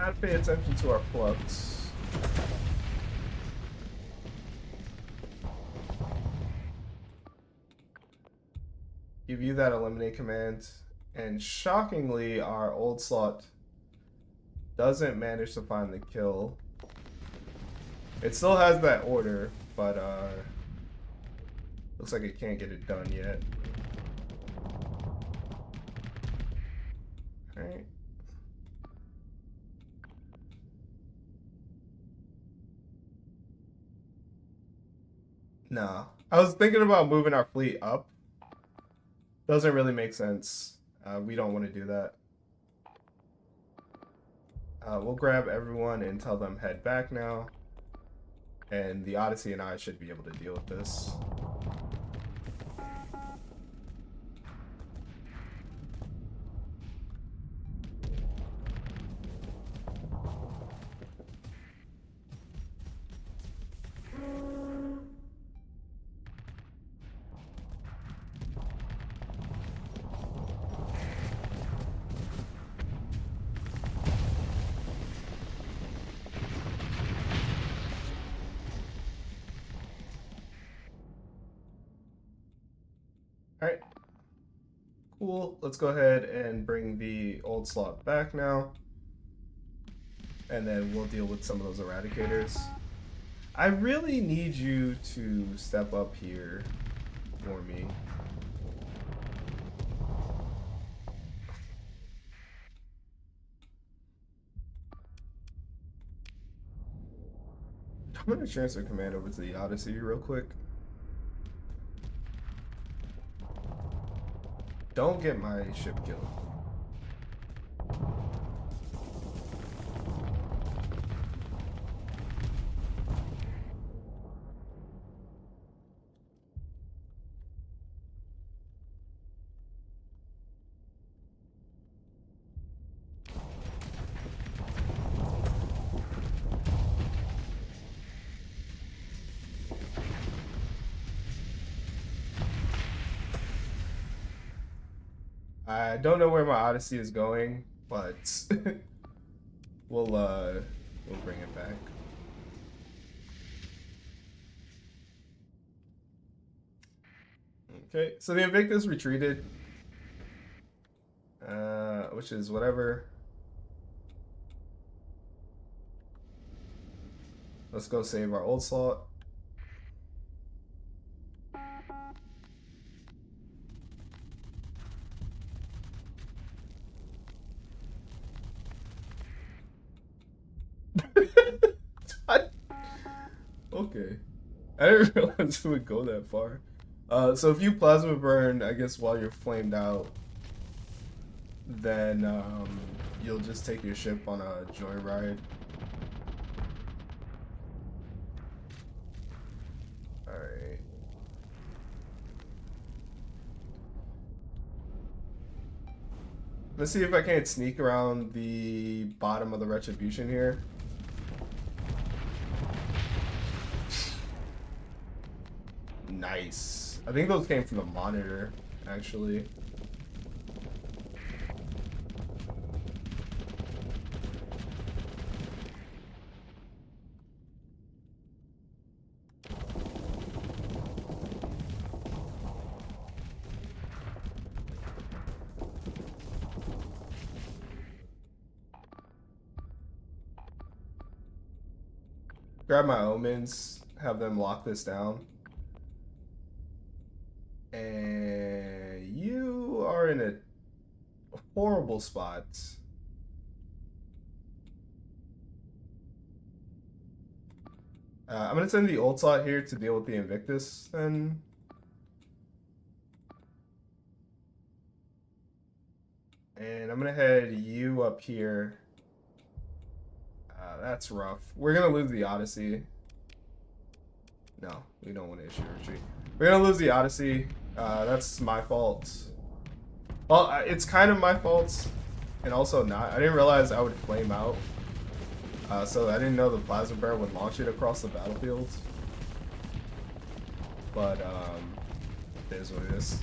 Gotta pay attention to our flux. Give you that eliminate command, and shockingly, our old slot doesn't manage to find the kill. It still has that order, but looks like it can't get it done yet. Alright. Nah. I was thinking about moving our fleet up. Doesn't really make sense. We don't want to do that. We'll grab everyone and tell them head back now. And the Odyssey and I should be able to deal with this. Alright. Cool. Let's go ahead and bring the old slot back now. And then we'll deal with some of those eradicators. I really need you to step up here for me. I'm gonna transfer command over to the Odyssey real quick. Don't get my ship killed. I don't know where my Odyssey is going, but we'll bring it back. Okay, so the Invictus retreated, which is whatever. Let's go save our old slot. Okay. I didn't realize it would go that far. So if you plasma burn, I guess while you're flamed out, then you'll just take your ship on a joyride. Alright. Let's see if I can't sneak around the bottom of the Retribution here. Nice. I think those came from the monitor, actually. Grab my omens, have them lock this down. And you are in a horrible spot. I'm gonna send the old slot here to deal with the Invictus then. And I'm gonna head you up here. That's rough. We're gonna lose the Odyssey. No, we don't want to issue a retreat. We're gonna lose the Odyssey. That's my fault. Well, it's kind of my fault, and also not. I didn't realize I would flame out. So I didn't know the plasma bear would launch it across the battlefield. But it is what it is.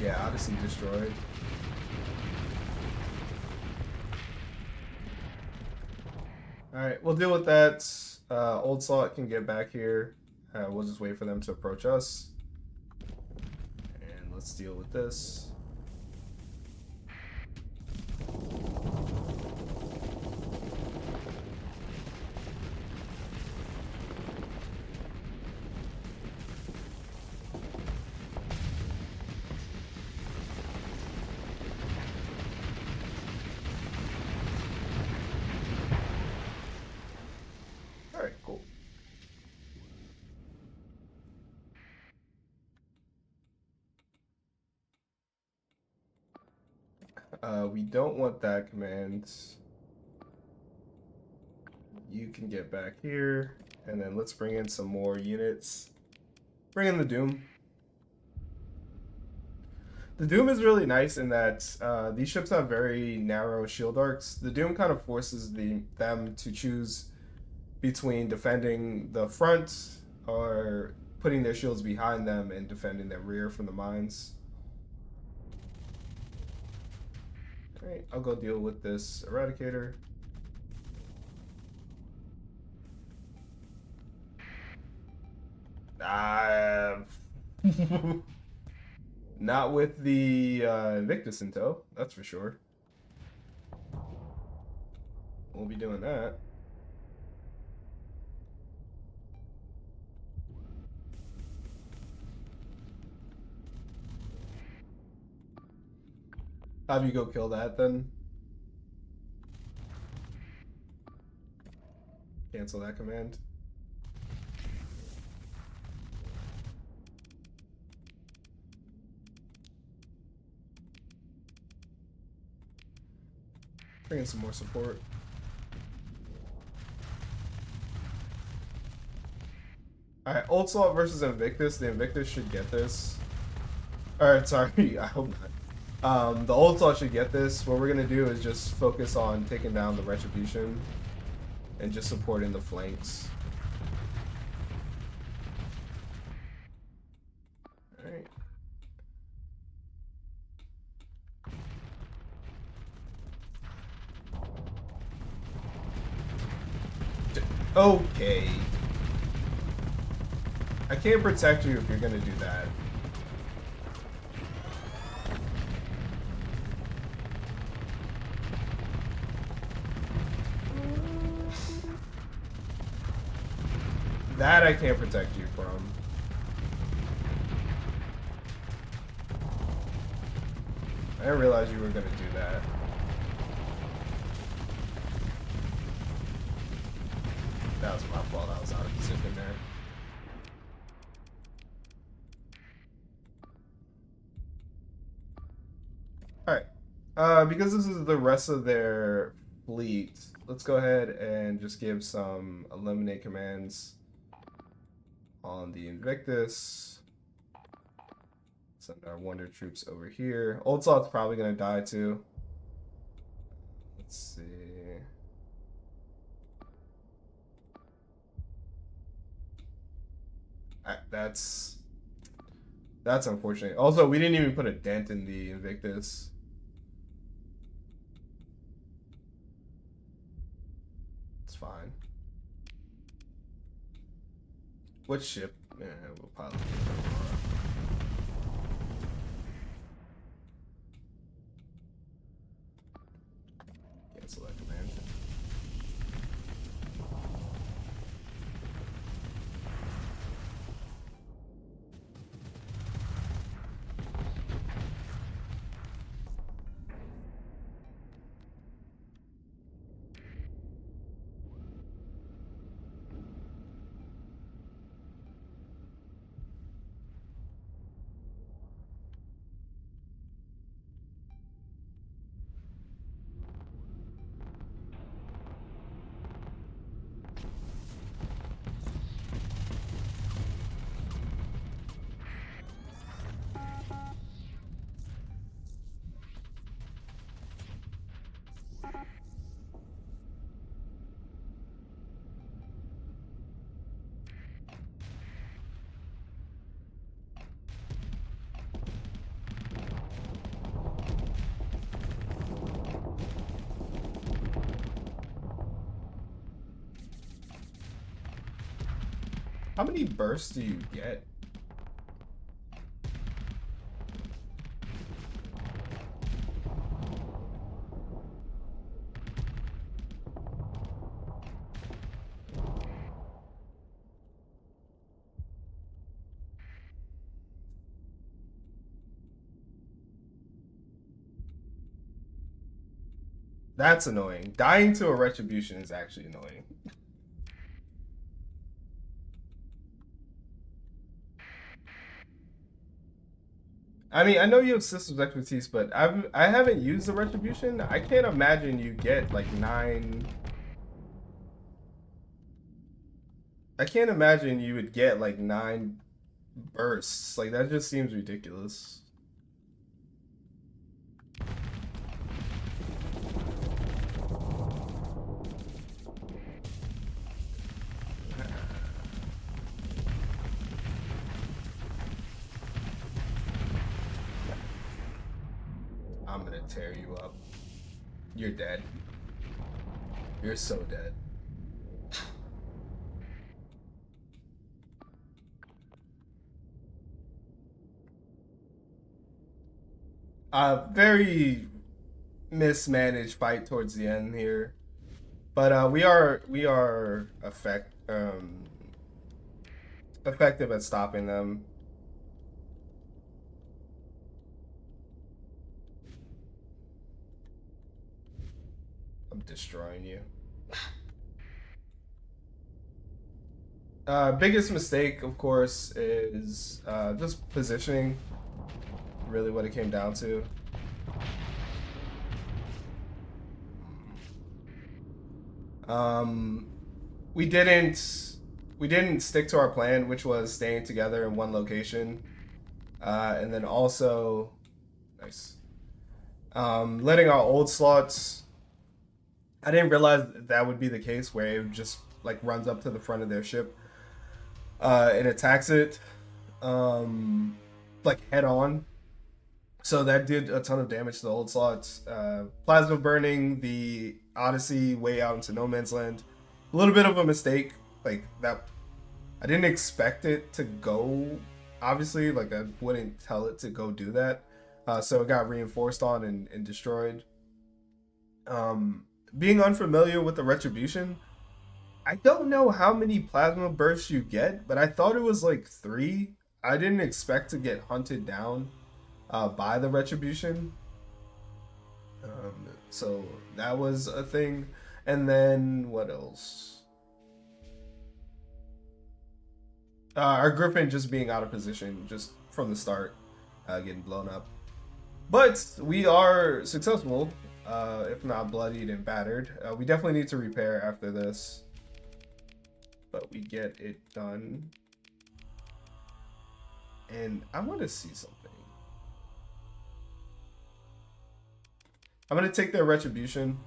Yeah, Odyssey destroyed. Alright, we'll deal with that. Old Salt can get back here. We'll just wait for them to approach us. And let's deal with this. Alright, cool. We don't want that command. You can get back here, and then let's bring in some more units. Bring in the Doom. The Doom is really nice in that these ships have very narrow shield arcs. The Doom kind of forces them to choose between defending the front or putting their shields behind them and defending their rear from the mines. Alright, I'll go deal with this Eradicator. Not with the Invictus in tow, that's for sure. We'll be doing that. Have you go kill that then? Cancel that command. Bring in some more support. Alright, Old Salt versus Invictus. The Invictus should get this. Alright, sorry, I hope not. The Old Salt should get this. What we're gonna do is just focus on taking down the Retribution and just supporting the flanks. Alright. Okay. I can't protect you if you're gonna do that. That I can't protect you from. I didn't realize you were gonna do that. That was my fault. I was out of position there. Alright. Because this is the rest of their fleet, let's go ahead and just give some eliminate commands on the Invictus. Send our Wonder Troops over here. Old Salt's probably gonna die too. Let's see. That's unfortunate. Also, we didn't even put a dent in the Invictus. It's fine. What ship? Yeah, we'll pilot. Cancel that command. How many bursts do you get? That's annoying. Dying to a retribution is actually annoying. I mean, I know you have systems expertise, but I haven't used the retribution. I can't imagine you get like 9. I can't imagine you would get like 9 bursts. Like that just seems ridiculous. I'm gonna tear you up. You're dead. You're so dead. Very mismanaged fight towards the end here, but we are effective at stopping them. I'm destroying you. Biggest mistake, of course, is just positioning. Really, what it came down to. Um, we didn't stick to our plan, which was staying together in one location, and then also, nice. Letting our old slots. I didn't realize that would be the case where it just like runs up to the front of their ship and attacks it like head on. So that did a ton of damage to the old slots. Plasma burning the Odyssey way out into no man's land. A little bit of a mistake. Like that, I didn't expect it to go. Obviously, like I wouldn't tell it to go do that. So it got reinforced on and destroyed. Being unfamiliar with the retribution, I don't know how many plasma bursts you get, but I thought it was like 3. I didn't expect to get hunted down by the retribution. So that was a thing. And then what else? Our Griffin just being out of position just from the start, getting blown up. But we are successful, if not bloodied and battered. We definitely need to repair after this, but we get it done. And I want to see something. I'm going to take their retribution.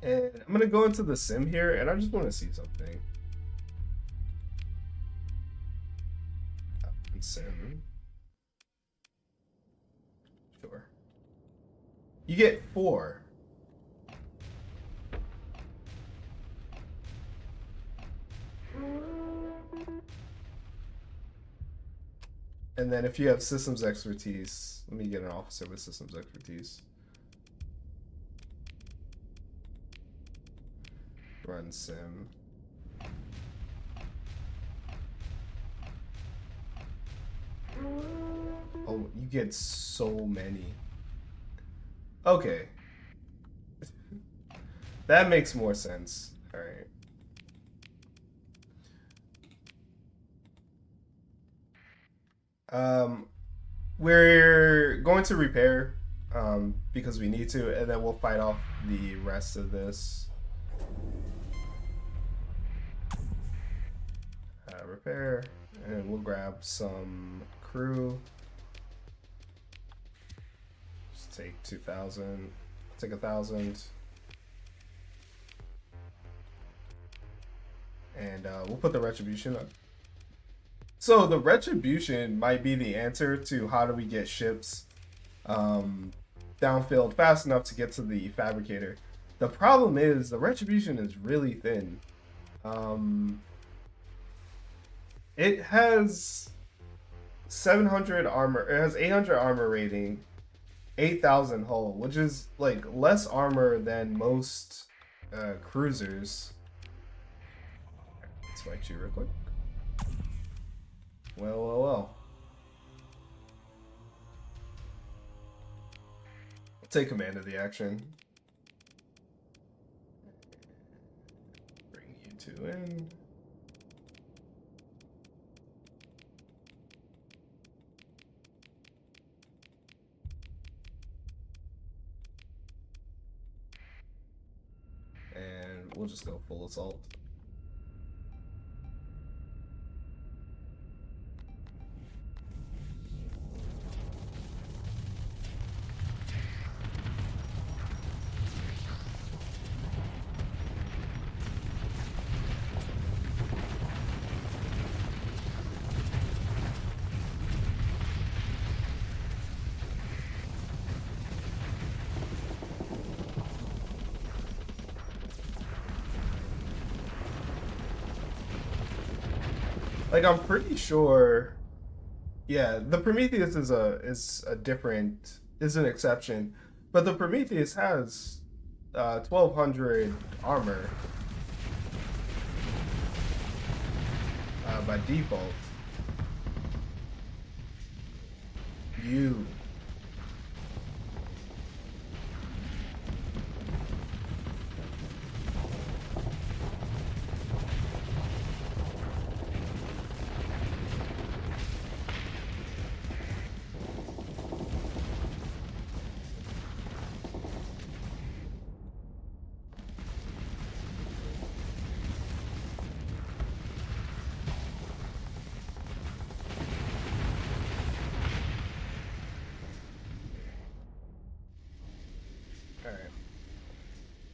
And I'm going to go into the sim here, and I just want to see something. Sim. Sure. You get 4. And then if you have systems expertise, let me get an officer with systems expertise. Run sim. Oh, you get so many. Okay. That makes more sense. All right. We're going to repair because we need to, and then we'll fight off the rest of this. Repair, and we'll grab some crew. Just take 2,000. Take 1,000. And we'll put the retribution up. So the retribution might be the answer to how do we get ships that downfield fast enough to get to the fabricator. The problem is the retribution is really thin. It has 700 armor. It has 800 armor rating, 8,000 hull, which is like less armor than most cruisers. Let's fight you real quick. Well. Take command of the action. Bring you two in. And we'll just go full assault. Like, I'm pretty sure, yeah, the Prometheus is an exception, but the Prometheus has 1,200 armor by default. You.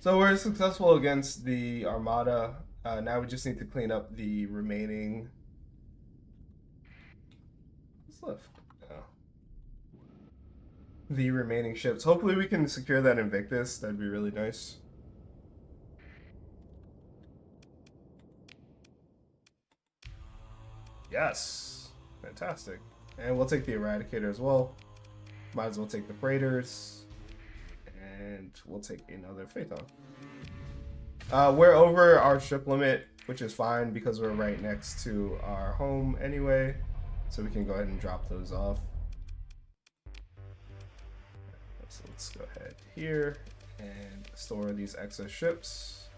So we're successful against the Armada. Now we just need to clean up the remaining. What's left? Oh. The remaining ships. Hopefully we can secure that Invictus. That'd be really nice. Yes. Fantastic. And we'll take the Eradicator as well. Might as well take the freighters. And we'll take another Phaeton. We're over our ship limit, which is fine because we're right next to our home anyway. So we can go ahead and drop those off. So let's go ahead here and store these excess ships.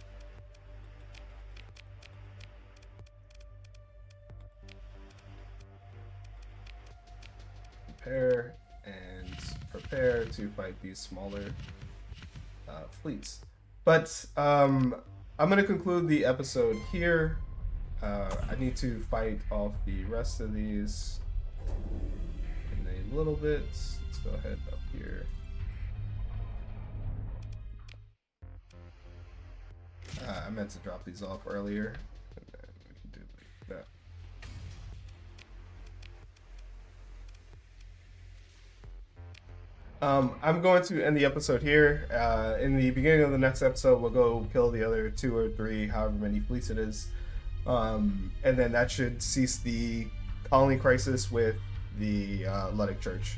Prepare to fight these smaller fleets. But I'm going to conclude the episode here. I need to fight off the rest of these in a little bit. Let's go ahead up here. I meant to drop these off earlier. And then we can do like that. I'm going to end the episode here. In the beginning of the next episode, we'll go kill the other 2 or 3, however many fleets it is. And then that should cease the colony crisis with the Ludic Church.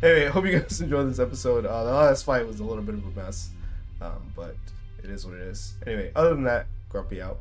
Anyway, I hope you guys enjoyed this episode. The last fight was a little bit of a mess, but it is what it is. Anyway, other than that, Grumpy out.